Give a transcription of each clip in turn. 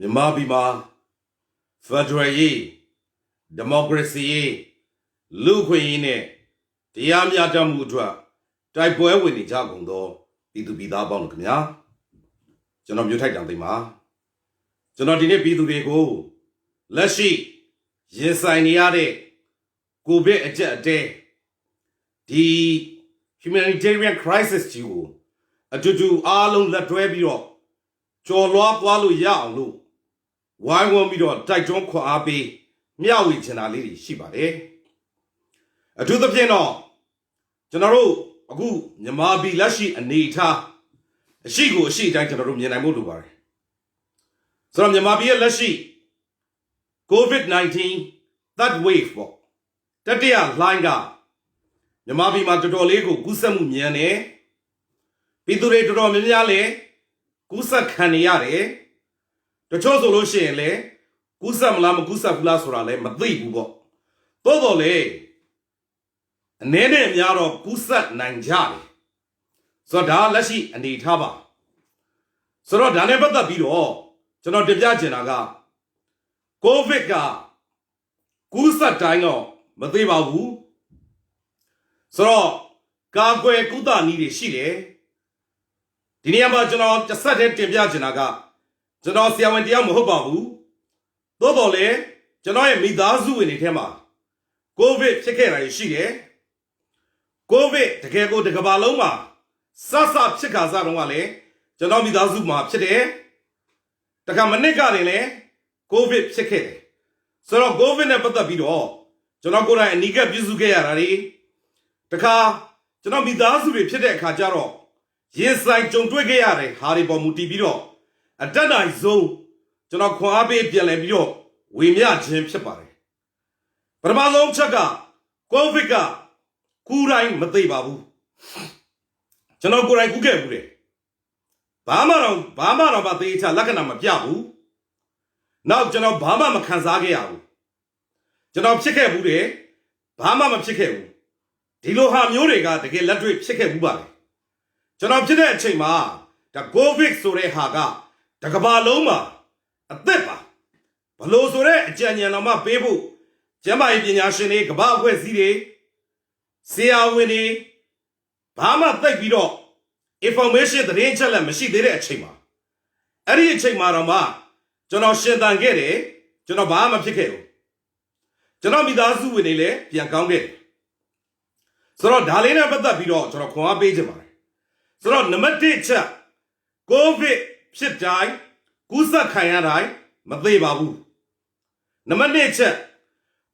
မြန်မာပြည်မှာဖက်ဒရယ်ရေးဒီမိုကရေစီရေးလူ့အခွင့်အရေးနဲ့တရားမျှတမှုအတွက်တိုက်ပွဲဝင်နေကြကုန်သောပြည်သူပြည်သားပေါင်းတို့ခင်ဗျာကျွန်တော်မျိုးထိုက်တောင်သိမ်းပါကျွန်တော်ဒီနေ့ပြည်သူတွေကိုလက်ရှိရင်ဆိုင်နေရတဲ့ကိုဗစ်အကျပ်အတဲဒီ humanitarian crisis ကြီးကိုအတူတူအားလုံးလက်တွဲပြီးတော့ကျော်လွှားသွားလို့ရအောင်လို့ဝိုင်းဝန်းပြီးတော့တိုက်တွန်းခွန်အားပေးမျှဝေချင်တာလေးတွေရှိပါတယ်အထူးသဖြင့်တော့ကျွန်တော်တို့အခုမြန်မာပြည်လက်ရှိအနေအထားအရှိကိုအရှိတိုင်းကျွန်တော်တို့မြင်နိုင်ဖို့လိုပါတယ်ဆိုတော့မြန်မာပြည်ရဲ့လက်ရှိ COVID-19 third wave ပေါ့တတိယလှိုင်းကမြန်မာပြည်မှာတော်တော်လေးကိုကူးစက်မှုမြန်နေပြည်သူတွေတော်တော်များများလည်းကူးစက်ခံနေရတယ်တချို့ဆိုလို့ရှိရင်လည်းကူးစက်မလားမကူးစက်ဘူးလားဆိုတာလည်းမသိဘူးပေါ့သို့တော်လည်းအနေနဲ့အများတော့ကူးစက်နိုင်ကြတယ်ဆိုတော့ဒါလက်ရှိအနေထားပါဆိုတော့ဒါနဲ့ပတ်သက်ပြီးတော့ကျွန်တော်တင်ပြချင်တာကကိုဗစ်ကကူးစက်တိုင်းတော့မသိပါဘူးဆိုတော့ကာကွယ်ကုသနည်းတွေရှိတယ်ဒီနေရာမှာကျွန်တော်တစ်ဆက်တည်းတင်ပြချင်တာကကျွန်တော်ဆရာဝန်တရားမဟုတ်ပါဘူးသို့တော်လည်းကျွန်တော်ရဲ့မိသားစုဝင်တွေထဲမှာကိုဗစ်ဖြစ်ခဲ့တာရှိတယ်ကိုဗစ်တကယ်ကိုတစ်ကမ္ဘာလုံးမှာစဖြစ်ခါစားတော့ကလည်းကျွန်တော်မိသားစုမှာဖြစ်တယ်တခါမနစ်ကနေလည်းကိုဗစ်ဖြစ်ခဲ့တယ်ဆိုတော့ကိုဗစ်နဲ့ပတ်သက်ပြီးတော့ကျွန်တော်ကိုယ်တိုင်အနီးကပ်ပြုစုခဲ့ရတာတွေတခါကျွန်တော်မိသားစုတွေဖြစ်တဲ့အခါကျတော့ရင်ဆိုင်ကြုံတွေ့ခဲ့ရတဲ့ဟာတွေပေါ်မူတည်ပြီးတော့အတက်နိုင်ဆုံးကျွန်တော်ခွန်အားပေးပြန်လည်ပြီးတော့ဝေမျှခြင်းဖြစ်ပါတယ်ပထမဆုံးချက်ကကိုဗစ်ကကူတိုင်းမသိပါဘူးကျွန်တော်ကိုယ်တိုင်ကူးခဲ့ဘူးတယ်ဘာမှတော့မသိချလက္ခဏာမပြဘူးနောက်ကျွန်တော်ဘာမှမခံစားခဲ့ရဘူးကျွန်တော်ဖြစ်ခဲ့ဘူးတယ်ဘာမှမဖြစ်ခဲ့ဘူးဒီလိုဟာမျိုးတွေကတကယ်လက်တွေ့ဖြစ်ခဲ့ဘူးပါလေကျွန်တော်ဖြစ်တဲ့အချိန်မှာဒါကိုဗစ်ဆိုတဲ့ဟာကတကမ္ဘာလုံးမှာအသက်ပါဘလို့ဆိုတဲ့အကြံဉာဏ်တော်မှပေးဖို့ကျန်းမာရေးပညာရှင်တွေကမ္ဘာအဖွဲ့အစည်းတွေဆရာဝန်တွေဘာမှသိပြီးတော့ information သတင်းချက်လက်မရှိသေးတဲ့အချိန်မှာအဲ့ဒီအချိန်မှာတော့မှကျွန်တော်ရှင်သန်ခဲ့တယ်ကျွန်တော်ဘာမှမဖြစ်ခဲ့ဘူးကျွန်တော်မိသားစုဝင်တွေလည်းပြန်ကောင်းခဲ့တယ်ဆိုတော့ဒါလေးနဲ့ပတ်သက်ပြီးတော့ကျွန်တော်ခွန်အားပေးချင်ပါတယ်ဆိုတော့နံပါတ်1ချက်ကိုဗစ်ဖြစ်တိုင်းကူးစက်ခံရတိုင်းမသိပါဘူးနံပါတ်2ချက်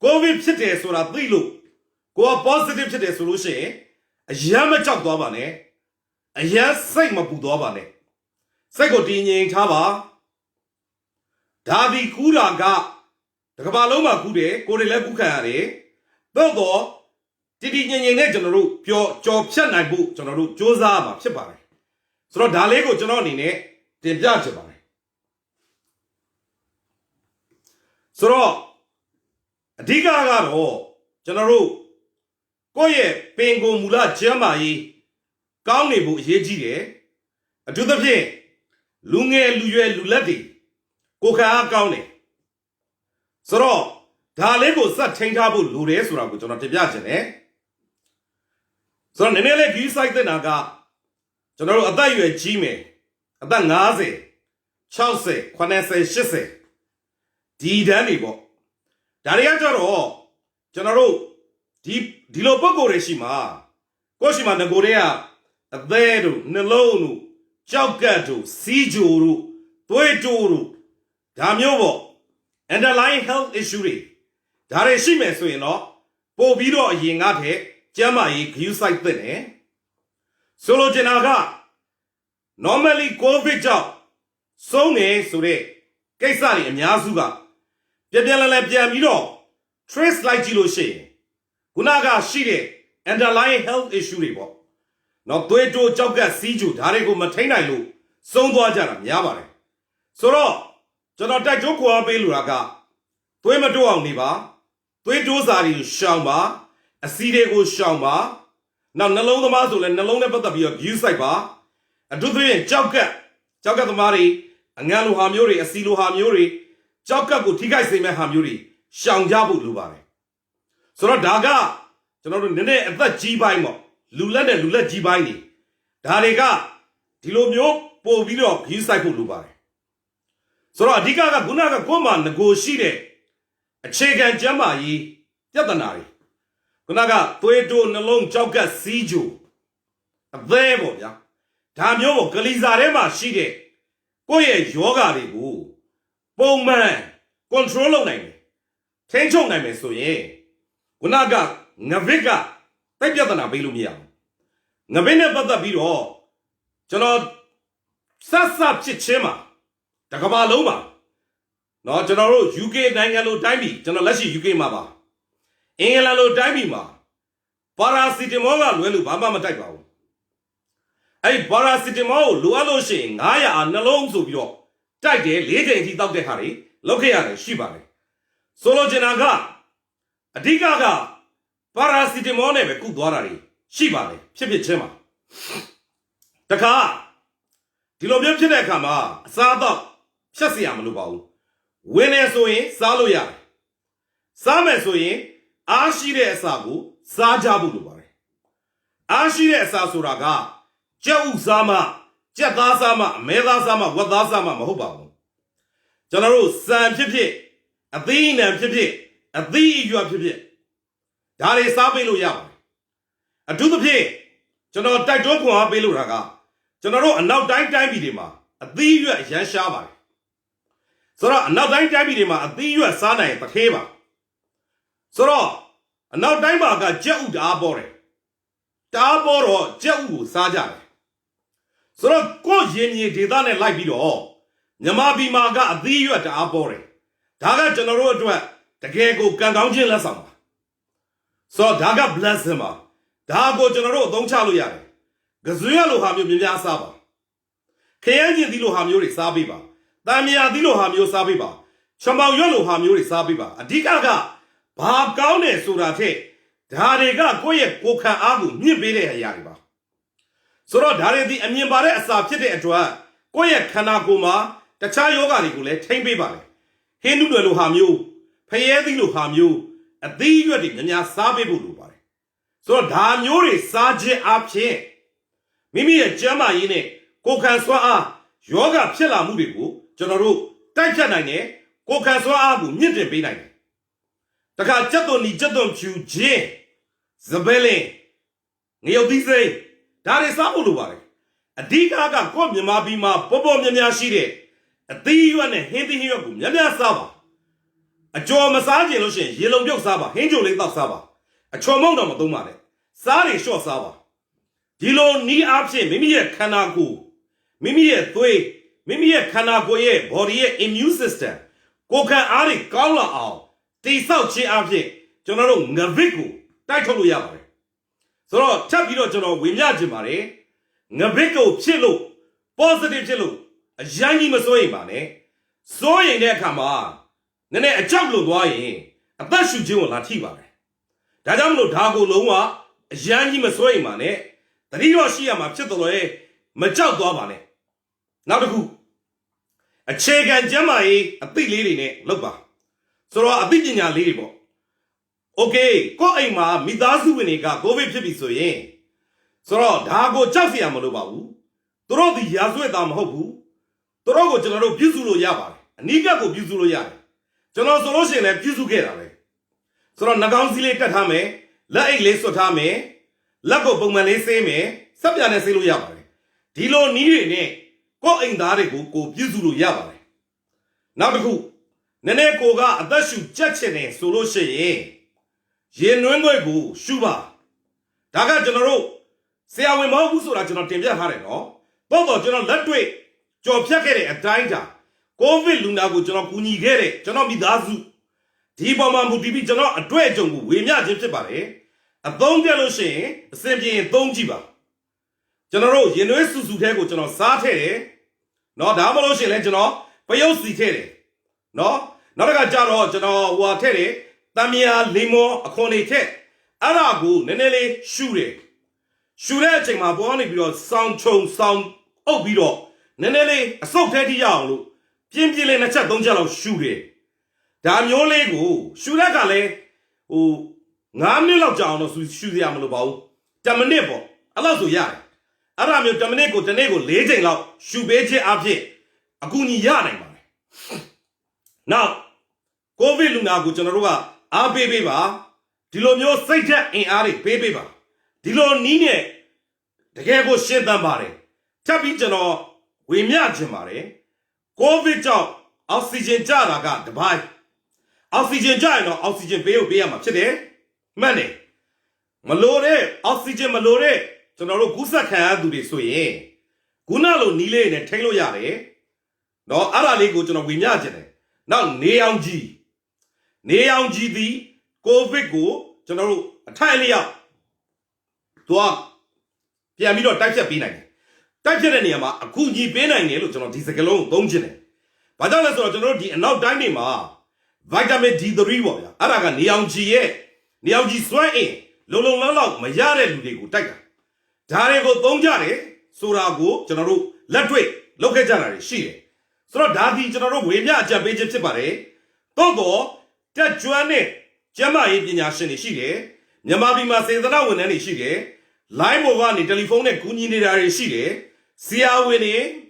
ကိုဗစ်ဖြစ်တယ်ဆိုတာသိလို့ကိုက positive ဖြစ်တယ်ဆိုလို့ရှိရင်အယမ်းမကြောက်သွားပါနဲ့အယမ်းစိတ်မပူသွားပါနဲ့စိတ်ကိုတည်ငြိမ်ထားပါဒါဒီကူးတာကတကမ္ဘာလုံးမှာကူးတယ်ကိုယ်တွေလည်းကူးခံရတယ်သို့တော့တည်ငြိမ်နဲ့ကျွန်တော်တို့ကြော်ဖြတ်နိုင်ဖို့ကျွန်တော်တို့စ조사ရမှာဖြစ်ပါတယ်ဆိုတော့ဒါလေးကိုကျွန်တော်အနေနဲ့တင်ပြချင်ပါတယ်ဆိုတော့အဓိကကတော့ကျွန်တော်တို့ကိုယ့်ရဲ့ပင်ကိုယ်မူလကျမ်းမာရေးကောင်းနေဖို့အရေးကြီးတယ်အထူးသဖြင့်လူငယ်လူရွယ်လူလက်တွေကိုယ်ခံအားကောင်းတယ်ဆိုတော့ဒါလေးကိုစက်ထိန်းထားဖို့လိုတယ်ဆိုတာကိုကျွန်တော်တင်ပြချင်တယ်ဆိုတော့နည်းနည်းလေးဒီ site တင်တာကကျွန်တော်တို့အသက်အရွယ်ကြီးမယ်အသက်50 60 80 80ဒီတန်းတွေပေါ့ဒါတွေကကြတော့ကျွန်တော်တို့ဒီလိုပုံကိုယ်တွေရှိမှာကိုရှိမှာငကိုတွေကအသေးတို့နှလုံးတို့ကြောက်ကတ်တို့စီးကြိုတို့သွေးတိုးတို့ဒါမျိုးပေါ့ underlying health issue တွေဒါတွေရှိမယ်ဆိုရင်တော့ပို့ပြီးတော့အရင်ကတည်းကကျန်းမာရေး view site သင့်တယ်ဆိုလိုချင်တာက normally covid ကြောင့်ဆုံးနေဆိုတဲ့ကိစ္စတွေအများစုကပြန်ပြီးတော့ trace လိုက်ကြည့်လို့ရှိရင်ခုနကရှိတဲ့ underlying health issue တွေပေါ့နော်သွေးတိုးကြောက်ကပ်စီးကျူဒါတွေကိုမထိန်နိုင်လို့ဆုံးသွားကြတာများပါတယ်ဆိုတော့ကျွန်တော်တိုက်တွန်းခွာပေးလိုတာကသွေးမတိုးအောင်နေပါသွေးတိုးစာတွေကိုရှောင်ပါအစီတွေကိုရှောင်ပါနောက်နှလုံးသမားဆိုလဲနှလုံးနဲ့ပတ်သက်ပြီးတော့ view site ပါအထူးသဖြင့်ကြောက်ကပ်သမားတွေ အငန်းလိုဟာမျိုးတွေအစီလိုဟာမျိုးတွေကြောက်ကပ်ကိုထိခိုက်စေမဲ့ဟာမျိုးတွေရှောင်ကြဖို့လိုပါတယ်ဆိုတော့ဒါကကျွန်တော်တို့နည်းနည်းအသက်ကြီးပိုင်းပေါ့လူလက်နဲ့လူလက်ကြီးပိုင်းနေဒါတွေကဒီလိုမျိုးပို့ပြီးတော့ခီးဆိုင်ဖို့လိုပါတယ်ဆိုတော့အဓိကကခုနကကိုယ်မှာငကိုရှိတဲ့အခြေခံကျမ်းမာရေးပြဿနာတွေခုနကသွေးတိုးနှလုံးကြောက်ကပ်စီးကြိုအသေးပေါ့ဗျာဒါမျိုးကိုကလေးစားထဲမှာရှိတဲ့ကိုယ့်ရဲ့ယောဂါတွေကိုပုံမှန် control လုပ်နိုင်တယ်ထိန်းချုပ်နိုင်မယ်ဆိုရင်ခုနကငဗစ်ကတိုက်ပြဿနာပေးလို့မရဘူးငဗစ်နဲ့ပတ်သက်ပြီးတော့ကျွန်တော်ဆက်ဖြစ်ချင်းမှာတကဘာလုံးပါเนาะကျွန်တော်တို့ UK နိုင်ငံလိုတိုင်းပြည်ကျွန်တော်လက်ရှိ UK မှာပါအင်္ဂလန်လိုတိုင်းပြည်မှာပါရာစီတမောကလွဲလို့ဘာမှမတိုက်ပါဘူးအဲ့ပါရာစီတမောကိုလိုအပ်လို့ရှိရင်900အားနှလုံးဆိုပြီးတော့တိုက်တယ်၄ချိန်အထိတောက်တဲ့ဟာတွေလောက်ခဲ့ရတယ်ရှိပါတယ်ဆိုလိုချင်တာကအဓိကပါရာစီတမောနဲ့ပဲကုသွားတာတွေရှိပါတယ်ဖြစ်ချင်းမှာတခါဒီလိုမျိုးဖြစ်တဲ့အခါမှာအစားအသောက်ဖြတ်เสียမလို့ပါဘူးဝင်နေဆိုရင်စားလို့ရတယ်စားမယ်ဆိုရင်အားရှိတဲ့အစာကိုစားကြဖို့လိုပါတယ်အားရှိတဲ့အစာဆိုတာကကြက်ဥစားမှကြက်သားစားမှအမဲသားစားမှဝက်သားစားမှမဟုတ်ပါဘူးကျွန်တော်တို့စံဖြစ်အသီးအနှံဖြစ်အသီးအရွက်ဖြစ်ဒါတွေစားပေးလို့ရပါတယ်အထူးသဖြင့်ကျွန်တော်တိုက်တွန်းခွန်အားပေးလို့တာကကျွန်တော်တို့အနောက်တိုင်းပြည်တွေမှာအသီးအရွက်အရန်ရှားပါတယ်ဆိုတော့အနောက်တိုင်းပြည်တွေမှာအသီးအရွက်စားနိုင်ရင်တခဲပါဆိုတော့အနောက်တိုင်းမှာကကြက်ဥတအားပေါ်တယ်တအားပေါ်တော့ကြက်ဥကိုစားကြတယ်ဆိုတော့ကိုယ့်ရင်မြေဒေသနဲ့လိုက်ပြီးတော့မြန်မာပြည်မှာကအသီးအရွက်တအားပေါ်တယ်ဒါကကျွန်တော်တို့အတွက်တကယ်ကိုကံကောင်းခြင်းလက်ဆောင်ပါဆိုတော့ဒါက blessing ပါဒါကိုကျွန်တော်တို့အသုံးချလို့ရတယ်ကစွေးရလိုဟာမျိုးများများစားပါခရမ်းကျင်သီးလိုဟာမျိုးတွေစားပေးပါတန်မြာသီးလိုဟာမျိုးစားပေးပါချမောင်ရွက်လိုဟာမျိုးတွေစားပေးပါအဓိကဘာကောင်းတယ်ဆိုတာထက်ဒါတွေကကိုယ့်ရဲ့ကိုယ်ခံအားကိုမြင့်ပေးတဲ့အရာတွေပါဆိုတော့ဒါတွေဒီအမြင်ပါတဲ့အစာဖြစ်တဲ့အတွက်ကိုယ့်ရဲ့ခန္ဓာကိုယ်မှာတခြားယောဂတွေကိုလည်းထိမ့်ပေးပါလေဟင်းနုတွေလိုဟာမျိုးဖရဲသီးလိုဟာမျိုးအသီးရွက်တွေများများစားပေးဖို့လိုပါတယ်ဆိုတော့ဒါမျိုးတွေစားခြင်းအပြင်မိမိရဲ့ကျန်းမာရေးနဲ့ကိုယ်ခံစွမ်းအားယောဂဖြစ်လာမှုတွေကိုကျွန်တော်တို့တိုက်ဖြတ်နိုင်တယ်ကိုယ်ခံစွမ်းအားကိုမြင့်တင်ပေးနိုင်တယ်တခါကြက်သွန်နီကြက်သွန်ဖြူခြင်းစပယ်လင်ငရုတ်သီးစိမ်းဒါတွေစားဖို့လိုပါတယ်အဓိကကိုယ့်မြန်မာပြည်မှာပေါ်များများရှိတဲ့အသီးရွက်နဲ့ဟင်းသီးဟင်းရွက်ကိုများများစားပါအကျော်မစားကျင်လို့ရှိရင်ရေလုံပြုတ်စားပါဟင်းကြိုလေးတောက်စားပါအချော်မုံတော့မသုံးပါနဲ့စားတွေလျှော့စားပါဒီလိုနီးအားဖြင့်မိမိရဲ့ခန္ဓာကိုယ်မိမိရဲ့သွေးမိမိရဲ့ခန္ဓာကိုယ်ရဲ့ body ရဲ့ immune system ကိုယ်ခံအားတွေကောင်းလာအောင်တိဆောက်ခြင်းအပြင်ကျွန်တော်တို့ငဗစ်ကိုတိုက်ထုတ်လို့ရပါတယ်ဆိုတော့ထပ်ပြီးတော့ကျွန်တော်ဝေမျှခြင်းပါတယ်ငဗစ်ကိုဖြစ်လို့ positive ဖြစ်လို့အရင်ကြီးမစိုးရင်ပါနဲ့စိုးရင်တဲ့အခါမှာနည်းနည်းအကြောက်လို့သွားရင်အသက်ရှူခြင်းကိုလာထိပါတယ်ဒါကြောင့်မလို့ဒါကိုလုံးဝအရင်ကြီးမစိုးရင်ပါနဲ့တတိတော့ရှိရမှာဖြစ်တော်လေမကြောက်သွားပါနဲ့နောက်တစ်ခုအခြေခံကျမ်းမာရေးအသိလေးတွေနဲ့လုပ်ပါဆိုတော့အသိပညာလေးတွေပေါ့โอเคကိုယ့်အိမ်မှာမိသားစုဝင်တွေကကိုဗစ်ဖြစ်ပြီဆိုရင်ဆိုတော့ဒါကိုကြောက်เสียမလို့ပါဘူးသူတို့ဒီရာဇဝတ်သားမဟုတ်ဘူးသူတို့ကိုကျွန်တော်တို့ပြုစုလို့ရပါတယ်အနိကကိုပြုစုလို့ရတယ်ကျွန်တော်ဆိုလို့ရှိရင်လည်းပြုစုခဲ့တာပဲဆိုတော့နှာခေါင်းစည်းလေးတက်ထားမယ်လက်အိတ်လေးဆွတ်ထားမယ်လက်ကိုပုံမှန်လေးဆေးမယ်စက်ပြာနဲ့ဆေးလို့ရပါတယ်ဒီလိုနည်းတွေနဲ့ကိုယ့်အိမ်သားတွေကိုကိုပြုစုလို့ရပါတယ်နောက်တစ်ခုနည်းနည်းကိုကအသက်ရှူကြက်ချင်တယ်ဆိုလို့ရှိရင်ရင်နွမ်းခွေကိုရှူပါဒါကကျွန်တော်တို့ဆရာဝန်မဟုတ်ဘူးဆိုတာကျွန်တော်တင်ပြထားတယ်နော်တော့ကျွန်တော်လက်တွေ့ကြော်ဖြတ်ခဲ့တဲ့အတိုင်းတာကိုဗစ်လူနာကိုကျွန်တော်ကူညီခဲ့တဲ့ကျွန်တော်မိသားစုဒီပေါ်မှာမူတည်ပြီးကျွန်တော်အတွေ့အကြုံကိုဝေမျှခြင်းဖြစ်ပါတယ်အသုံးပြလို့ရှိရင်အစဉ်ပြေရင်သုံးကြည့်ပါကျွန်တော်တို့ရင်နွေးစုစုထဲကိုကျွန်တော်စားထည့်တယ်နော်ဒါမှမဟုတ်ရှင်လဲကျွန်တော်ပယုတ်စီထည့်တယ်နော်နောက်တစ်ခါကျတော့ကျွန်တော်ဟိုထည့်တယ်တမယာလီမွန်အခွန်တွေထည့်အဲ့ဒါကိုနည်းနည်းလေးရှူတယ်ရှူတဲ့အချိန်မှာပေါ်ကနေပြီးတော့စောင်းချုံစောင်းအုပ်ပြီးတော့ Nenele, a so petty yaw, Pimpil and a chat don't jello sugar. Damn your lego, Shuragale, who Namilla John was with Shudi Amalabo, Damanebo, Alazo Yai. Aram your Damaneko, Danego, Lady Law, Shubeje Abje, Aguni Yarning. Now, Covid Luna Gujanarua, our baby bar, Dilonio Saita in Ari, baby bar. Dilo Nine, the Gago shed them body. Tapijano, we Miajimare, Covid job, oxygen jar got the buy. Oxygen jar, no oxygen bail be a much today. Money. Malore, oxygen malore, Sonoro Gusa can do this way. Gunalo Nile and Telo Yare. No, Ara go to no Wimajane. Now, Neon G. Neon G D, Covid go, General, a tiny up. To Piamino type of pinang. Type of Niama, a cool G penang, Luton, Tisacalone, don't you? But that's what you know, and now Dynama. Vitamin D the reward. Araga Neon G. Neon G sway. Lolo, my yard, Ludigo, Tiger. Tarego Donjare, Surago, General, let wait, look at Janari, she. So Daddy General Wimia, Jabage Tipare, Togo, Ted Juane, Jama Yashin Shige, Yamabima says the now in any Shige, Lime over the telephone, Kunini Shige, Sia Winnie,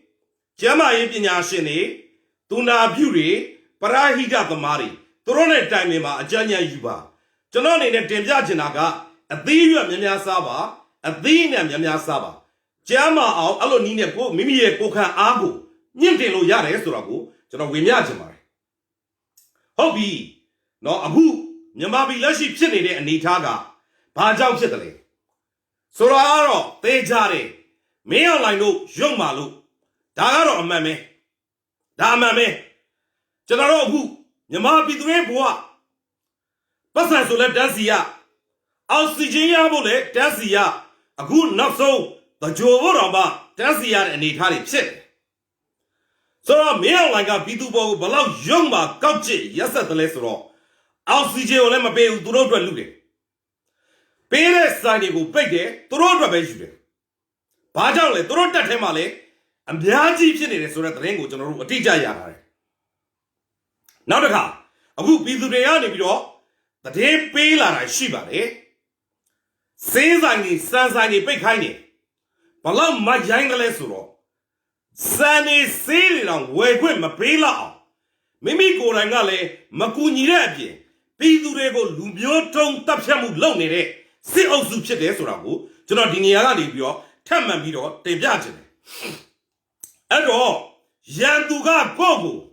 Jama Yashin, Tuna Beauty, Parahida the Mari, Torone Timema, Janya Yuba, Janoni and Temjanaga, a Thea Mia Saba, a Thea Mia Saba, Jama out Alonina Go, Mimi Coca Agu. Niente lo yare surago, General Wimajamar. Hobby, no abu, Yamabi Lashi Chinny and Nitaga, Pajam Chitale. Soraro, Tejare, Meo Lino, Jung Malu, Dagaro Mame, Damame, General Gu, Yamabi Drebua, Passasola Dazia, Alcigia Bole, Dazia, a good not so, the Jovoraba, Dazia and Itali Chit. So, Meo like a Pitubo, below Jumba, Couchy, yes at the Lesro. Alcigia Olema Bay, Turodra Luke. Pere Sanigo Pege, Turodra Bejude. Pajale, Turota Temale, and Biaji Chin so that the language on a teacher yard. Now the car, a good Pidureani Biro, the day Pela Shiba, eh? Says I need Sans I need big hiney. Below my young Lesro. Sani sailing on where my pela. Mimi go rangale, Makuni Rabi, Pidurego, Lumio Tong Tapsamu Lonere, see also Chetes Rabu, Jonatiniana Libio, Tamamiro, de Viagine. And all, Yanduga Gogo.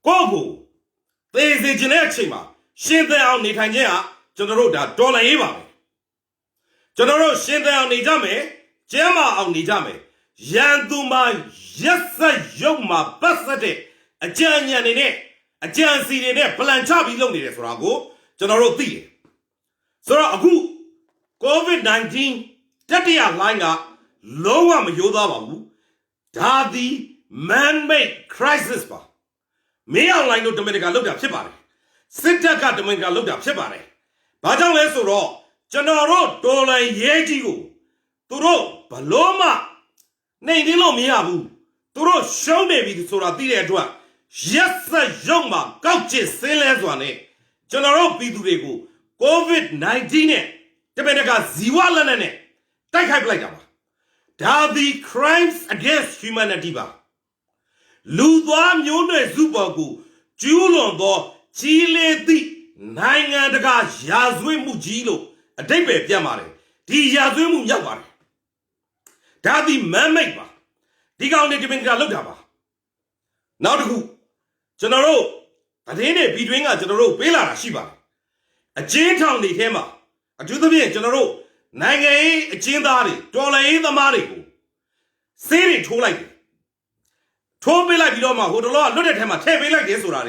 Gogo. There's a Genechima, Shin down Nitania, Generoda, Dona Eva. General Shin down Nijame, Gemma on Nijame. Yanduma, yes, Yoma, Bassate, a Janyan in it, a Jansi in it, Palanchabi lonely as Rago, General Thea. So, Agu, COVID-19, Tatia Langa, Loa Mayodabu, Dadi, man-made crisis bar. May I like no Dominica looked up Chibari. Sitaka Dominica looked up Chibari. Bajan Lesoro, General Dola Yejigo, Turo, Paloma. Nay, Nilo Miabu, Turo show me with Sora Dua. Yes, a young man, couches, sailors one, General Pidurego, COVID-19, Tebenaga Ziwalanene, Takai Blagaba. Dadi crimes against humanity. Ludwa Mune Zubagu, Julondo, Chile di Nanga daga Yazwe Mujilo, a Debe Yamare, Di Yazwe Muyaware. Daddy Mamma, Diga on the Dimenga Lugaba. Now the who? General, but in it between a general Bela Shiba. A chain town the Hema, a Judavian general, Nanga a chain daddy, Dola the Marigo. Say it to like it. Told me like Yoma, who the Lord looked at him a table like this, or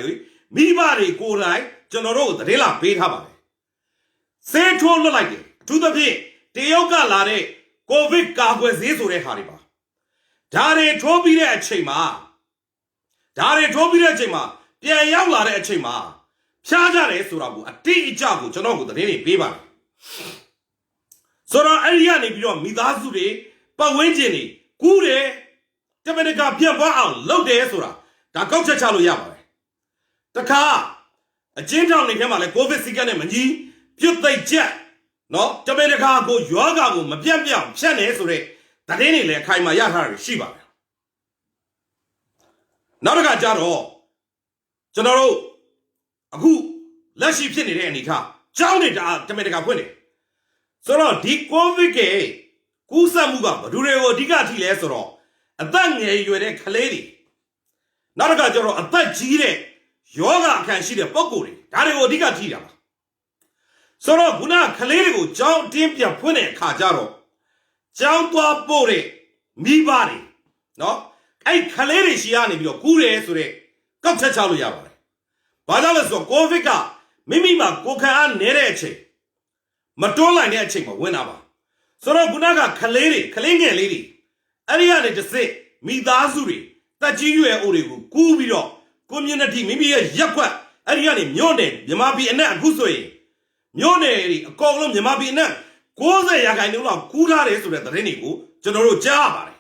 me body go like General, the Dela paid Habari. Say it to like it, to the day, Teoka Lare. Covid Gagwas is or a hariba. Dare Tobi at Chema. Dare Tobi at Chema. Pia Yawla at Chema. Chajare Surabu, a tea jago, Janogo, the daily paper. Sora Ariani beyond Midazure, Pawengini, Kure, တမန်တကာပြန့်ပွားအောင်လုပ်တယ်ဆိုတာဒါကောက်ချက်ချလို့ရပါတယ်တခါအချင်းတောင်နေထဲမှာလဲကိုဗစ်စီကတ်နဲ့မကြီးပြုတ်သိပ်ချက်နော်တမန်တကာကိုယောဂါကိုမပြတ်ပြောင်းဖြတ်နေဆိုတဲ့သတင်းတွေလည်းအခိုင်အမာရထားတာရှိပါတယ်နောက်တစ်ခါကျတော့ကျွန်တော်တို့အခုလက်ရှိဖြစ်နေတဲ့အနေထားကြောင်းနေတာတမန်တကာဖွင့်တယ်ဆိုတော့ဒီကိုဗစ်ကကူးစက်မှုကဘယ်သူတွေကိုအဓိကထိလဲဆိုတော့အသက်ငယ်ရွယ်တဲ့ကလေးတွေနောက်တစ်ခါကျတော့အသက်ကြီးတဲ့ယောဂအခန့်ရှိတဲ့ပုဂ္ဂိုလ်တွေဒါတွေကိုအဓိကထိတာပါဆိုတော့ခုနကလေးတွေကိုကြောင်းတင်းပြန်ဖွင့်တဲ့အခါကျတော့ကြောင်းသွားပို့တဲ့မိဘတွေနော်အဲ့ကလေးတွေရှိရနေပြီးတော့ကူးတယ်ဆိုတဲ့ကောက်ချက်ချလို့ရပါတယ်ဘာကြောင့်လဲဆိုတော့ကိုဗစ်ကမိမိမှာကိုခံအားနည်းတဲ့အချိန်မတွန်းလိုက်တဲ့အချိန်မှာဝင်တာပါဆိုတော့ခုနကကလေးငယ်လေးတွေအဲ့ဒီကနေတစ်စစ်မိသားစုတွေတက်ကြီးရွယ်အိုတွေကိုကူးပြီးတော့ community မိမိရဲ့ရက်ွက်အဲ့ဒီကနေမြို့နယ်မြန်မာပြည်အနက်အခုဆိုရင်မြို့နယ်တွေအကုန်လုံးမြန်မာပြည်အနက်90ရာခိုင်နှုန်းလောက်ကူးထားတယ်ဆိုတဲ့သတင်းတွေကိုကျွန်တော်တို့ကြားရပါတယ်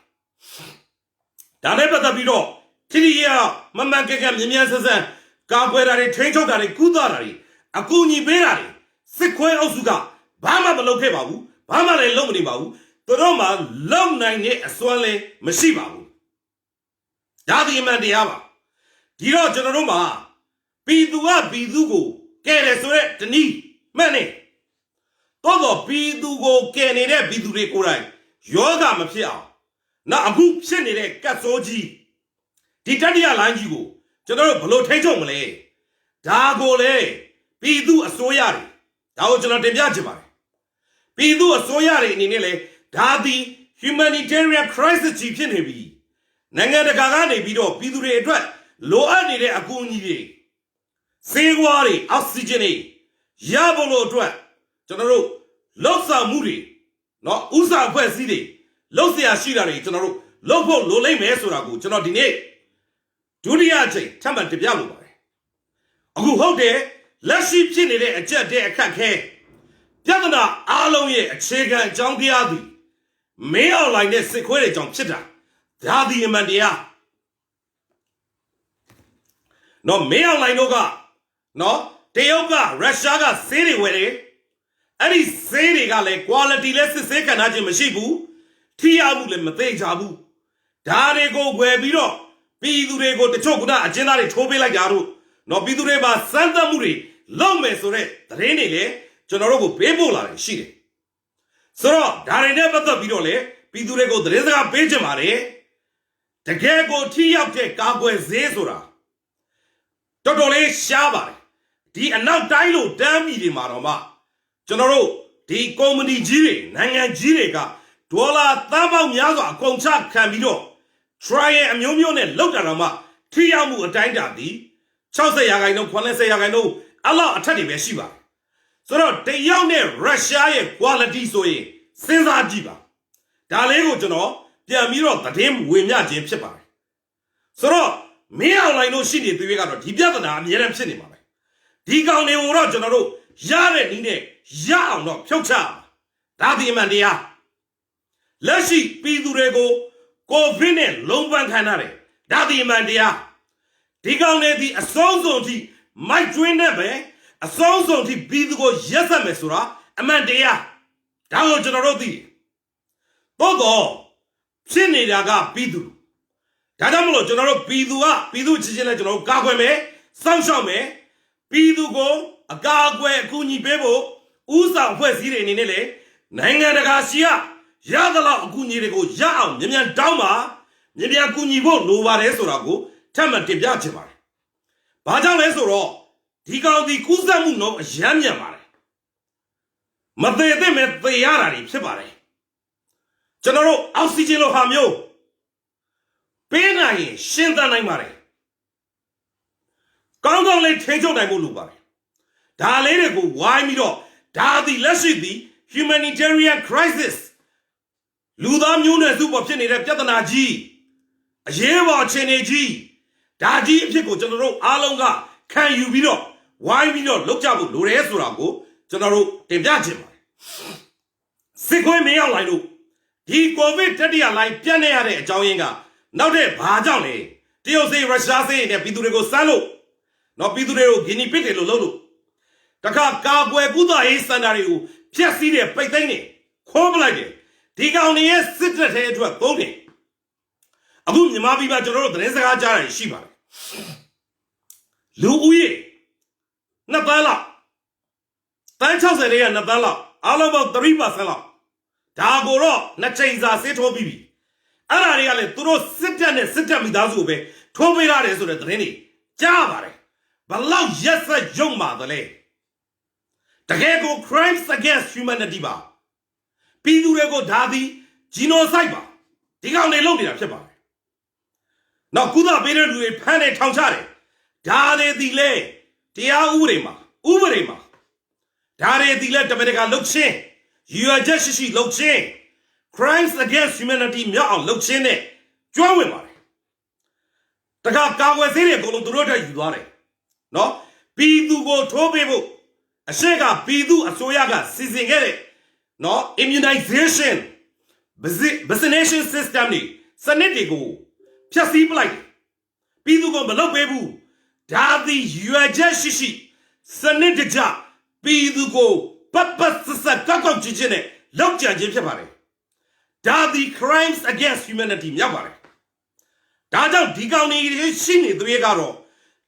ဒါနဲ့ပတ်သက်ပြီးတော့ထိထိရမမှန်ကန်ကန်မြ мян ဆန်းဆန်းကာကွယ်တာတွေထိန်းချုပ်တာတွေကုသတာတွေအကူအညီပေးတာတွေစစ်ခွဲအုပ်စုကဘာမှမလုပ်ခဲ့ပါဘူးဘာမှလည်းလုပ်မနေပါဘူးသူတို့မှလုံနိုင်တဲ့အစွမ်းလည်းမရှိပါဘူးဒါဒီအမှန်တရားပါဒီတော့ကျွန်တော်တို့မှာပြည်သူကပြည်သူကိုကဲတယ်ဆိုတဲ့တနည်းမှန်နေတော့ပြည်သူကိုကဲနေတဲ့ပြည်သူတွေကိုယ်တိုင်ယောဂမဖြစ်အောင်နောက်အခုဖြစ်နေတဲ့ကတ်စိုးကြီးဒီတတိယလိုင်းကြီးကိုကျွန်တော်တို့ဘယ်လိုထိန်းချုပ်မလဲဒါကိုလေပြည်သူအစိုးရတွေဒါကိုကျွန်တော်တင်ပြချင်ပါတယ်ပြည်သူအစိုးရတွေအနေနဲ့လေဒါသည် humanitarian crisis ကြီးဖြစ်နေပြီနိုင်ငံတကာကနေပြီးတော့ပြည်သူတွေအတွက်လိုအပ်နေတဲ့အကူအညီတွေဆေးဝါးတွေအောက်ဆီဂျင်တွေရဖို့လို့အတွက်ကျွန်တော်တို့လှုပ်ဆောင်မှုတွေနော်ဥစ္စာအဖွဲ့အစည်းတွေလှုပ်เสียရှိတာတွေကျွန်တော်တို့လှုပ်ဖို့လိုလိမ့်မယ်ဆိုတာကိုကျွန်တော်ဒီနေ့ဒုတိယအချိန်ထပ်မံတင်ပြလိုပါတယ်အခုဟုတ်တယ်လက်ရှိဖြစ်နေတဲ့အကြက်တဲ့အခက်ခဲပြဿနာအားလုံးရဲ့အခြေခံအကြောင်းတရားသည်မင်းအွန်လိုင်းနဲ့စစ်ခွဲတွေကြောင့်ဖြစ်တာဒါသည်အမှန်တရားနော်မင်းအွန်လိုင်းတို့ကနော်တရုတ်ကရုရှားကဆေးတွေဝယ်တယ်အဲ့ဒီဆေးတွေကလည်း quality လည်းစစ်ဆေးခံထားခြင်းမရှိဘူးထိရောက်မှုလည်းမသိကြဘူးဒါတွေကိုဝယ်ပြီးတော့ပြည်သူတွေကိုတချို့ကအကျဉ်းသားတွေထိုးပေးလိုက်ကြတို့နော်ပြည်သူတွေမှာစမ်းသပ်မှုတွေလုပ်မယ်ဆိုတဲ့သတင်းတွေလည်းကျွန်တော်တို့ကိုပေးပို့လာတယ်ရှိတယ်ဆိုတော့ဒါတွေနဲ့ပတ်သက်ပြီးတော့လေပြည်သူတွေကိုသတင်းစကားပေးချင်ပါတယ်တကယ်ကိုထိရောက်တဲ့ကာကွယ်ဆေးဆိုတာတော်တော်လေးရှားပါတယ်ဒီအနောက်တိုင်းလိုတမ်းပြည်တွေမှာတော့မှကျွန်တော်တို့ဒီကုမ္ပဏီကြီးတွေနိုင်ငံကြီးတွေကဒေါ်လာသန်းပေါင်းများစွာအကုန်ချခံပြီးတော့ trial အမျိုးမျိုးနဲ့လောက်တာတော့မှထိရောက်မှုအတိုင်းတာသည်60ရာခိုင်နှုန်း80ရာခိုင်နှုန်းအဲ့လောက်အထက်တွေပဲရှိပါတယ်ဆိုတော့တရုတ်နဲ့ရုရှားရဲ့ quality ဆိုရင်စဉ်းစားကြည့်ပါဒါလေးကိုကျွန်တော်ပြန်ပြီးတော့သတင်းဝေမျှခြင်းဖြစ်ပါတယ်ဆိုတော့မင်းအွန်လိုင်းလို့ရှိနေသေးကတော့ဒီပြဿနာအများနဲ့ဖြစ်နေမှာပဲဒီကောင်တွေကိုတော့ကျွန်တော်တို့ရတဲ့နည်းနဲ့ရအောင်တော့ဖြုတ်ချဒါဒီအမှန်တရားလက်ရှိပြည်သူတွေကိုကိုဗစ်နဲ့လုံးပန်းခံရတယ်ဒါဒီအမှန်တရားဒီကောင်တွေဒီအဆုံးစွန်ထိမိုက်တွင်းနဲ့ပဲအဆုံးစွန်ထိပြည်သူကိုရက်ဆက်မယ်ဆိုတာအမှန်တရားဒါကိုကျွန်တော်တို့သိတယ်တော့ဖြစ်နေတာကပြည်သူဒါကြောင့်မလို့ကျွန်တော်တို့ပြည်သူချင်းချင်းနဲ့ကျွန်တော်တို့ကာကွယ်မယ်စောင့်ရှောက်မယ်ပြည်သူကိုအကာအကွယ်အကူအညီပေးဖို့ဥဆောင်ဖွဲ့စည်းတွေအနေနဲ့လေနိုင်ငံတကာစီကရသလောက်အကူအညီတွေကိုရအောင်မြန်မြန်တောင်းပါမြန်မြန်ကူညီဖို့လိုပါတယ်ဆိုတာကိုထပ်မံတင်ပြချင်ပါတယ်။ဘာကြောင့်လဲဆိုတော့ဒီကောင်ဒီကူးစက်မှုနှုန်းအယမ်းမြန်ပါတယ်။မသေးသင့်မဲ့သေရတာတွေဖြစ်ပါတယ်။ကျွန်တော်တို့အောက်ဆီဂျင်လိုဟာမျိုးပေးနိုင်ရင်ရှင်းသန်းနိုင်ပါတယ်။ကောင်းကောင်းလေးထိန်းချုပ်နိုင်ဖို့လိုပါတယ်။ဒါလေးတွေကိုဝိုင်းပြီးတော့ဒါသည်လက်ရှိသည် humanitarian crisis လူသားမျိုးနွယ်စုပေါ်ဖြစ်နေတဲ့ပြဿနာကြီးအရေးပေါ်အခြေအနေကြီးဒါကြီးအဖြစ်ကိုကျွန်တော်တို့အားလုံးကခံယူပြီးတော့ဝိုင်းပြီးတော့လုပ်ကြဖို့လိုတယ်ဆိုတာကိုကျွန်တော်တို့တင်ပြချင်ပါတယ်စစ်ခွေးမင်းအောင်လိုက်လို့ဒီကိုဗစ်တတိယလိုင်းပြန့်နေရတဲ့အကြောင်းရင်းက နောက်တဲ့ဘာကြောင့်လဲတရုတ်စေးရုရှားစေးနဲ့ပြည်သူတွေကိုစမ်းလို့နော်ပြည်သူတွေကိုဂီနီပစ်တယ်လို့လုပ်လို့တခါကာကွယ်ကုသရေးစင်တာတွေကိုဖျက်ဆီးတယ်ပိတ်သိမ်းတယ်ခိုးပလိုက်တယ်ဒီကောင်တွေရဲ့စစ်တပ်ထဲအတွက်သုံးတယ်အခုမြန်မာပြည်မှာကျွန်တော်တို့သတင်းစကားကြားတာရှိပါတယ်လူဦးရေ2သန်းလောက်တန်း60တွေက2သန်းလောက်အားလုံးပေါင်း 3% လောက်ဒါကိုတော့နှစ်ချိန်စာဆေးထိုးပြီးပြီအဲ့ဒါတွေကလည်းသူတို့စစ်တပ်နဲ့စစ်တပ်မိသားစုကိုပဲထိုးပေးရတယ်ဆိုတဲ့သတင်းတွေကြားပါတယ်ဘလောက်ရက်ဆက်ရုံပါတယ်လဲတကယ်ကို crimes against humanity ပါပြည်သူတွေကိုဒါသည် genocide ပါဒီကောင်တွေလုပ်နေတာဖြစ်ပါတယ်နောက်ကုသပေးတဲ့လူတွေဖမ်းနေထောင်ချတယ်ဒါတွေဒီလေတရားဥပဒေမှာဒါတွေဒီလေတမန်တကာလှုပ်ချင်းရွာချက်ရှိလှုပ်ချင်း crimes against humanity မြောက်အောင်လှုပ်ချင်းနဲ့ကျွမ်းဝင်ပါတယ်တခါကာကွယ်ဆေးတွေအကုန်လုံးသူတို့တက်ယူသွားတယ်နော်ပြည်သူကိုထိုးပေးဖို့အရှိကပြည်သူအစိုးရကစီစဉ်ခဲ့တဲ့နော် immunization vaccination system တွေစနစ်တွေကိုဖျက်ဆီးပလိုက်တယ်ပြည်သူကမလုပ်ပေးဘူးဒါသည်ရွာချက်ရှိစနစ်တကျပြည်သူကိုပတ်ဆက်ကောက်ချင်းနဲ့လောက်ကြံခြင်းဖြစ်ပါတယ်ဒါသည် crimes against humanity မြောက်ပါတယ်ဒါကြောင့်ဒီကောင်တွေရှိနေသွေးကတော့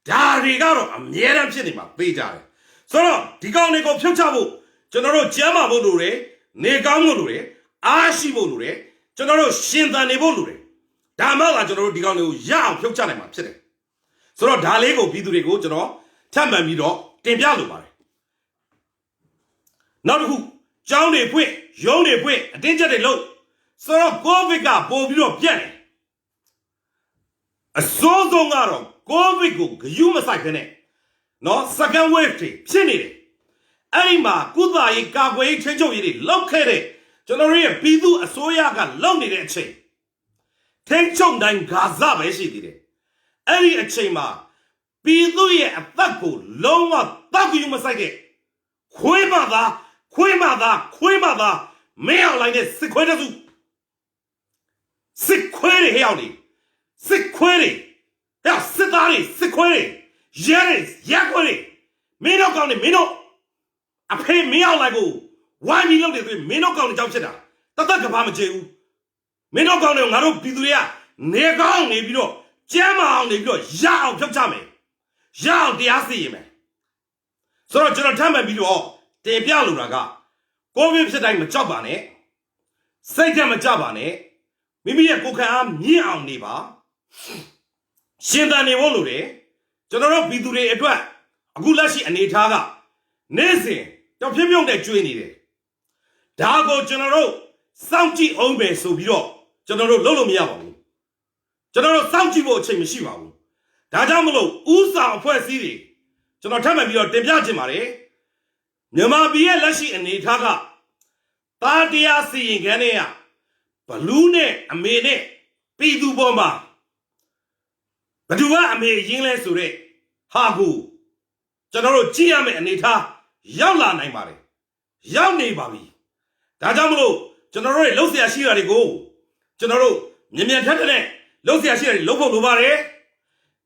ဒါတွေကတော့အမြဲတမ်းဖြစ်နေမှာသိကြတယ်ဆိုတော့ဒီကောင်တွေကိုဖြုတ်ချဖို့ကျွန်တော်တို့ကျမ်းမာဖို့လိုတယ်နေကောင်းဖို့လိုတယ်အားရှိဖို့လိုတယ်ကျွန်တော်တို့ရှင်သန်နေဖို့လိုတယ်ဒါမှသာကျွန်တော်တို့ဒီကောင်တွေကိုရအောင်ဖြုတ်ချနိုင်မှာဖြစ်တယ်ဆိုတော့ဒါလေးကိုပြည်သူတွေကိုကျွန်တော်ထပ်မံပြီးတော့တင်ပြလိုပါတယ်နောက်တစ်ခုကျောင်းတွေဖွင့်ရုံးတွေဖွင့်အတင်းကျပ်တွေလုပ်ဆိုတော့ကိုဗစ်ကပို့ပြီးတော့ပြတ်တယ်အစိုးဆုံးကတော့ကိုဗစ်ကိုဂယုမဆိုင်ခဲ့နဲ့နော် second wave တွေဖြစ်နေတယ်အဲ့ဒီမှာကုသရေးကာကွယ်ရေးထိန်းချုပ်ရေးတွေလောက်ခဲ့တဲ့ကျွန်တော်တို့ရဲ့ပြည်သူအစိုးရကလုပ်နေတဲ့အချိန်ထိန်းချုပ်တိုင်းဂါဇပဲရှိသေးတယ်အဲ့ဒီအချိန်မှာပြည်သူရဲ့အသက်ကိုလုံးဝတောက်ဂယုမဆိုင်ခဲ့ခွေးမသာမင်းအောင်လိုက်တဲ့စစ်ခွေးတစုစစ်ခွေးတွေဟဲ့အောင်နေစစ်ခွေးတွေဟဲ့စစ်သားတွေစစ်ခွေးတွေရက်ခွေးတွေမင်းတို့ကောင်းနေမင်းတို့အဖေမင်းအောင်လိုက်ကိုဝိုင်းပြီးလုပ်တယ်ဆိုရင်မင်းတို့ကောင်းနေကြောက်ဖြစ်တာတသက်ကဘာမချေဘူးမင်းတို့ကောင်းနေငါတို့ပြည်သူတွေကနေကောင်းနေပြီးတော့ကျမ်းမအောင်နေပြီးတော့ရအောင်ဖြုတ်ချမယ်ရအောင်တရားစီရင်မယ်ဆိုတော့ကျွန်တော်ထပ်မှန်ပြီးတော့တင်ပြလိုတာကကိုဗစ်ဖြစ်တိုင်းမကြောက်ပါနဲ့စိတ်ဓာတ်မကြပါနဲ့မိမိရဲ့ကိုယ်ခံအားမြင့်အောင်နေပါရှင်သန်နေဖို့လိုတယ်ကျွန်တော်တို့ပြည်သူတွေအတွက်အခုလက်ရှိအနေအထားကနေ့စဉ်တော့ပြင်းပြတဲ့ကျွေးနေတယ်ဒါကိုကျွန်တော်တို့စောင့်ကြည့်အောင်ပဲဆိုပြီးတော့ကျွန်တော်တို့လုပ်လို့မရပါဘူးကျွန်တော်တို့စောင့်ကြည့်ဖို့အချိန်မရှိပါဘူးဒါကြောင့်မလို့ဥဆောင်အဖွဲ့အစည်းတွေကျွန်တော်ထပ်မံပြီးတော့တင်ပြချင်ပါတယ်မြန်မာပြည်ရဲ့လက်ရှိအနေအထားကတာတရားစီရင်ခံနေရဘလူးနဲ့အမေနဲ့ပြည်သူပေါ်မှာဘသူကအမေရင်းလဲဆိုတဲ့ဟာကိုကျွန်တော်တို့ကြည့်ရမယ့်အနေအထားရောက်လာနိုင်ပါတယ်ရောက်နေပါပြီဒါကြောင့်မလို့ကျွန်တော်တို့ရဲ့လှုပ်ရှားရှိတာတွေကိုကျွန်တော်တို့မြန်ထက်တဲ့လှုပ်ရှားရှိတာတွေလုပ်ဖို့လိုပါတယ်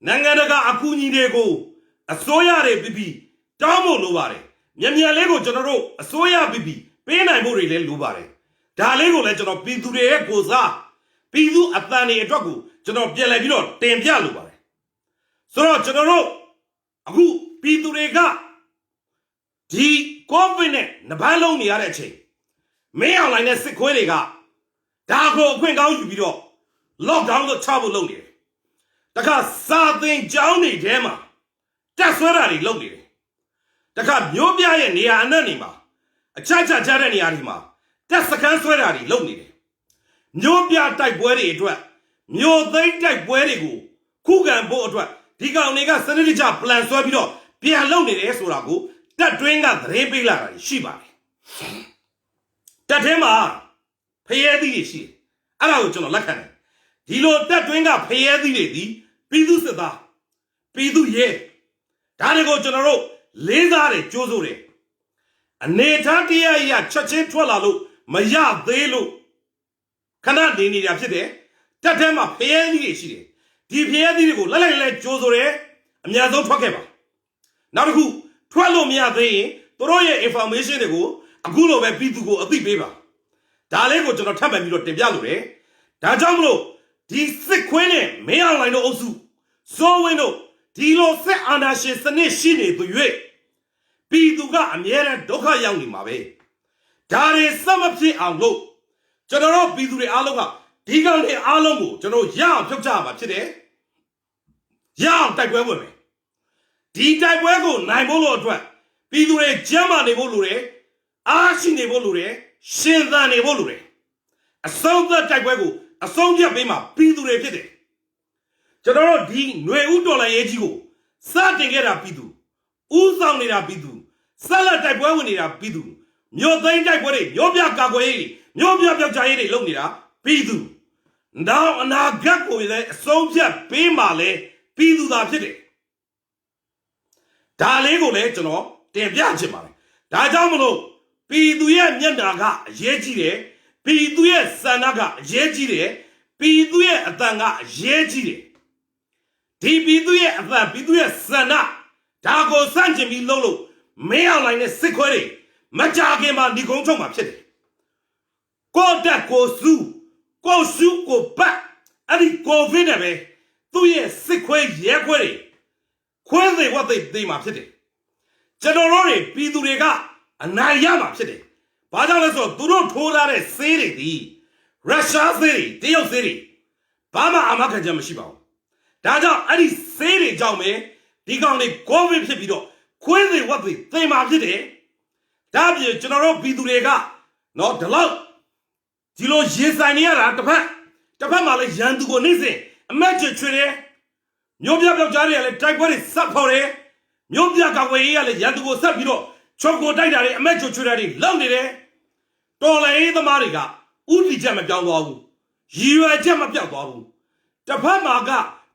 နိုင်ငံတကာအကူအညီတွေကိုအစိုးရတွေပြီးတောင်းဖို့လိုပါတယ်မြန်လေးကိုကျွန်တော်တို့အစိုးရပြီးပေးနိုင်ဖို့တွေလည်းလိုပါတယ်ဒါလေးကိုလည်းကျွန်တော်ပြည်သူတွေရဲ့ကိုစားပြည်သူအသံတွေအတွက်ကိုကျွန်တော်ပြန်လည်ပြီးတော့တင်ပြလိုပါတယ်ဆိုတော့ကျွန်တော်တို့အခုပြည်သူတွေကဒီကိုဗစ်နဲ့နဘန်းလုံးနေရတဲ့အချိန်မင်းအောင်လိုင်းနဲ့စစ်ခွေးတွေကဒါကိုအခွင့်ကောင်းယူပြီးတော့ lockdown ကိုချဖို့လုပ်နေတယ်တခါစာသင်ကျောင်းတွေထဲမှာတက်ဆွဲတာတွေလုပ်နေတယ်တခါမျိုးပြရဲ့နေရာအနှံ့နေမှာအချကြတဲ့နေရာတွေမှာတက်စခန်းဆွဲတာတွေလုပ်နေတယ်မျိုးပြတိုက်ပွဲတွေအတွက်မျိုးသိမ်းတိုက်ပွဲတွေကိုခုခံဖို့အတွက်ဒီကောင်တွေကစနစ်တကျ plan ဆွဲပြီးတော့ပြန်လုပ်နေတယ်ဆိုတာကိုတက်တွင်းကသတင်းပေးလာတာရှိပါတယ်တက်ထဲမှာဖျဲသီးတွေရှိတယ်အဲ့ဒါကိုကျွန်တော်လက်ခံတယ်ဒီလိုတက်တွင်းကဖျဲသီးတွေဒီပြည်သူစစ်သားပြည်သူရဲဒါတွေကိုကျွန်တော်တို့လေးစားတယ်ကြိုးစိုးတယ်အနေထားတရားရချက်ချင်းထွက်လာလို့မရသေးလို့ခဏနေနေတာဖြစ်တယ် တက်ထဲမှာဖျဲသီးတွေရှိတယ်ဒီဖျဲသီးတွေကိုလက်လိုက်ကြိုးဆိုတယ်အများဆုံးထွက်ခဲ့ပါနောက်တစ်ခုထွက်လို့မရသေးရင်သူတို့ရဲ့ information တွေကိုအခုလိုပဲပြည်သူကိုအသိပေးပါဒါလေးကိုကျွန်တော်ထပ်မှန်ပြီးတော့တင်ပြလို့တယ်ဒါကြောင့်မလို့ဒီစစ်ခွင်းနဲ့မင်းအောင်လိုင်းတို့အုပ်စုစိုးဝင်းတို့ဒီလိုစစ်အာဏာရှင်စနစ်ရှိနေသူ၍ပြည်သူကအမြဲတမ်းဒုက္ခရောက်နေမှာပဲဒါတွေစမဖြစ်အောင်လို့ကျွန်တော်တို့ပြည်သူတွေအားလုံးကဒီကောင်တွေအားလုံးကိုကျွန်တော်ရအောင်ဖြုတ်ချရမှာဖြစ်တယ်ရအောင်တိုက်ပွဲဝင်မယ်ဒီတိုက်ပွဲကိုနိုင်ဖို့လို့အတွက်ပြည်သူတွေကျမ်းမာနေဖို့လိုတယ်အားရှိနေဖို့လိုတယ်ရှင်သန်နေဖို့လိုတယ်အဆုံးသတ်တိုက်ပွဲကိုအဆုံးဖြတ်ပေးမှာပြည်သူတွေဖြစ်တယ်ကျွန်တော်တို့ဒီຫນွေဥတော်လှန်ရေးကြီးကိုစတင်ခဲ့တာပြည်သူဥဆောင်နေတာပြည်သူဆက်လက်တိုက်ပွဲဝင်နေတာပြည်သူမြို့သိမ်းတိုက်ပွဲတွေမြို့ပြကာကွယ်ရေးတွေမြို့ပြပြောက်ချရေးတွေလုပ်နေတာပြည်သူနောက်အနာဂတ်ကိုလည်းအဆုံးဖြတ်ပေးမှာလဲပြည်သူသာဖြစ်တယ်ဒါလေးကိုလည်းကျွန်တော်တင်ပြချင်ပါတယ်ဒါကြောင့်မလို့ပြည်သူရဲ့မျက်နှာကအရေးကြီးတယ်ပြည်သူရဲ့ဆန္ဒကအရေးကြီးတယ်ပြည်သူရဲ့အသံကအရေးကြီးတယ်ဒီပြည်သူရဲ့အသံပြည်သူရဲ့ဆန္ဒဒါကိုစန့်ကျင်ပြီးလုပ်လို့မင်းအောင်လိုင်းနဲ့စစ်ခွဲတွေမကြခင်မှာဒီကုန်းချုပ်မှာဖြစ်တယ်ကိုတက်ကိုစုကိုစုကိုပတ်အဲ့ဒီကိုဗစ်နဲ့ပဲသူ့ရဲ့စစ်ခွဲရဲခွဲတွေခွဲတွေဝတ်သိမှာဖြစ်တယ်ကျွန်တော်တို့တွေပြည်သူတွေကအနိုင်ရမှာဖြစ်တယ်ဘာကြောင့်လဲဆိုတော့သူတို့ထိုးလာတဲ့ဆေးတွေဒီရုရှားဆေးတွေတရုတ်ဆေးတွေဘာမှအာမခံချက်မရှိပါဘူးဒါကြောင့်အဲ့ဒီဆေးတွေကြောင့်ပဲဒီကောင်တွေကိုဗစ်ဖြစ်ပြီးတော့ခွဲတွေဝတ်သိမှာဖြစ်တယ်ဒါပြင်ကျွန်တော်တို့ပြည်သူတွေကနော်ဒီလောက်ဒီလိုရေဆိုင်နေရတာတစ်ဖက်မှာလည်းရန်သူကိုနေစဉ်အမက်ချွေတယ်မြို့ပြပြောက်ကြားတွေကလည်းတိုက်ပွဲတွေဆက်ဖော်တယ်မြို့ပြကာကွယ်ရေးကလည်းရန်သူကိုဆက်ပြီးတော့ချော့ကိုတိုက်တာတွေအမက်ချွေတာတွေလောက်နေတယ်တော်လှန်ရေးသမားတွေကဥတီချက်မပြောင်းသွားဘူးရည်ရွယ်ချက်မပြောက်သွားဘူးတစ်ဖက်မှာက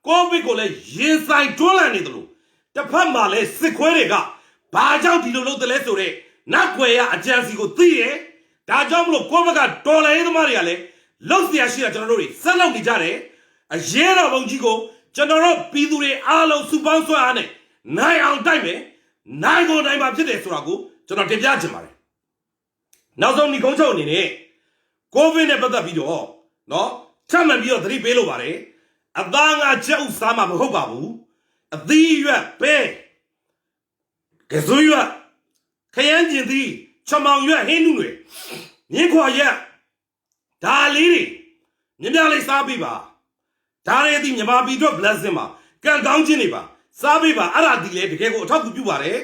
ကိုဗစ်ကိုလည်းရေဆိုင်တွန်းလှန်နေတယ်လို့တစ်ဖက်မှာလည်းစစ်ခွဲတွေကဘာကြောင့်ဒီလိုလုပ်တယ်လဲဆိုတော့နောက်ွယ်ရအကြံစီကိုသိတယ်ဒါကြောင့်မလို့ကိုဗစ်ကတော်လှန်ရေးသမားတွေကလည်းလောက်เสียရှိတာကျွန်တော်တို့တွေဆက်လုပ်နေကြတယ်အရေးတော်ပုံကြီးကိုကျွန်တော်တို့ပြည်သူတွေအားလုံးစုပေါင်းဆွဲအားနဲ့နိုင်အောင်တိုက်မယ်နိုင်ကိုနိုင်မှာဖြစ်တယ်ဆိုတာကိုကျွန်တော်တင်ပြချင်ပါတယ်နောက်ဆုံးဒီကုန်းချုပ်အနေနဲ့ကိုဗစ်နဲ့ပတ်သက်ပြီးတော့နော်ထပ်မံပြီးတော့သတိပေးလို့ပါတယ်အသားငါချက်ဥစားမှာမဟုတ်ပါဘူးအသီးရွက်ပဲကစွရွက်ခရမ်းကျင်သီးချမောင်ရွက်ဟင်းနုတွေမြင်းခွာရက်ဒါလေးတွေမြင်များလေးစားပေးပါဒါတွေဒီမြမပြည်အတွက် blessing ပါကံကောင်းခြင်းတွေပါစားပေးပါအဲ့ဒါဒီလေတကယ်ကိုအထောက်အကူပြုပါတယ်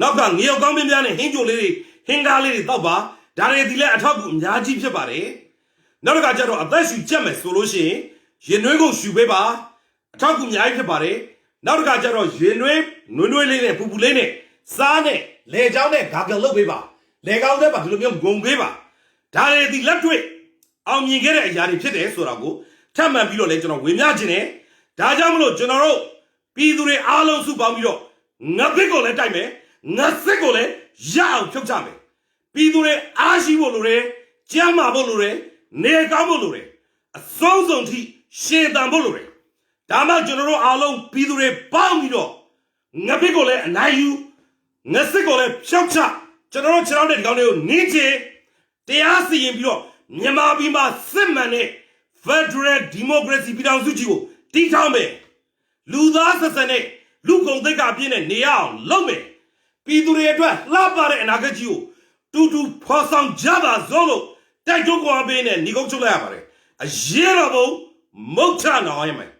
နောက်ကငရေကောင်းမင်းများနဲ့ဟင်းကြိုလေးတွေဟင်းကားလေးတွေတောက်ပါဒါတွေဒီလေအထောက်အကူအများကြီးဖြစ်ပါတယ်နောက်တစ်ခါကျတော့အသက်ရှူချက်မယ်ဆိုလို့ရှိရင်ရင်နွေးကုန်ရှူပေးပါအထောက်အကူအများကြီးဖြစ်ပါတယ်နောက်တစ်ခါကျတော့ရင်နွေးလေးနဲ့ပူပူလေးနဲ့စားနဲ့လေချောင်းနဲ့ဂါဂယ်လုပ်ပေးပါလေကောင်းတဲ့ပါဒီလိုမျိုးဂုံပေးပါဒါတွေဒီလက်တွေ့အောင်မြင်ခဲ့တဲ့အရာတွေဖြစ်တယ်ဆိုတာကိုထပ်မံပြီးတော့လည်းကျွန်တော်ဝေမျှခြင်းနဲ့ဒါကြောင့်မလို့ကျွန်တော်တို့ပြည်သူတွေအားလုံးစုပေါင်းပြီးတော့ငါဘစ်ကိုလည်းတိုက်မယ်ငါစစ်ကိုလည်းရအောင်ဖြုတ်ချမယ်ပြည်သူတွေအားရှိဖို့လိုတယ်ကြမ်းမာဖို့လိုတယ်နေကောင်းဖို့လိုတယ်အဆုံးစုံထိရှေ့တန်ဖို့လိုတယ်ဒါမှကျွန်တော်တို့အားလုံးပြည်သူတွေပေါင်းပြီးတော့ငါဘစ်ကိုလည်းအနိုင်ယူငါစစ်ကိုလည်းဖြုတ်ချကျွန်တော်တို့ခြေထောက်တဲ့ဒီကောင်တွေကိုနင်းချေတရားစီရင်ပြီးတော့မြန်မာပြည်မှာစစ်မှန်တဲ့ Federal Democracy ပြည်ထောင်စုကြီးကိုတည်ထောင်မယ်လူသားဆက်ဆံတဲ့လူကုန်သိက္ခာပြည့်နဲ့နေရအောင်လုပ်မယ်ပြည်သူတွေအတွက်လှပတဲ့အနာဂတ်ကြီးကိုတူတူဖော်ဆောင်ကြပါစို့လို့တိုက်တွန်းကြပေးနဲ့ညီကုန်းချုပ်လိုက်ရပါတယ်အရေးတော်ပုံမုတ်ချနောင်ရမယ်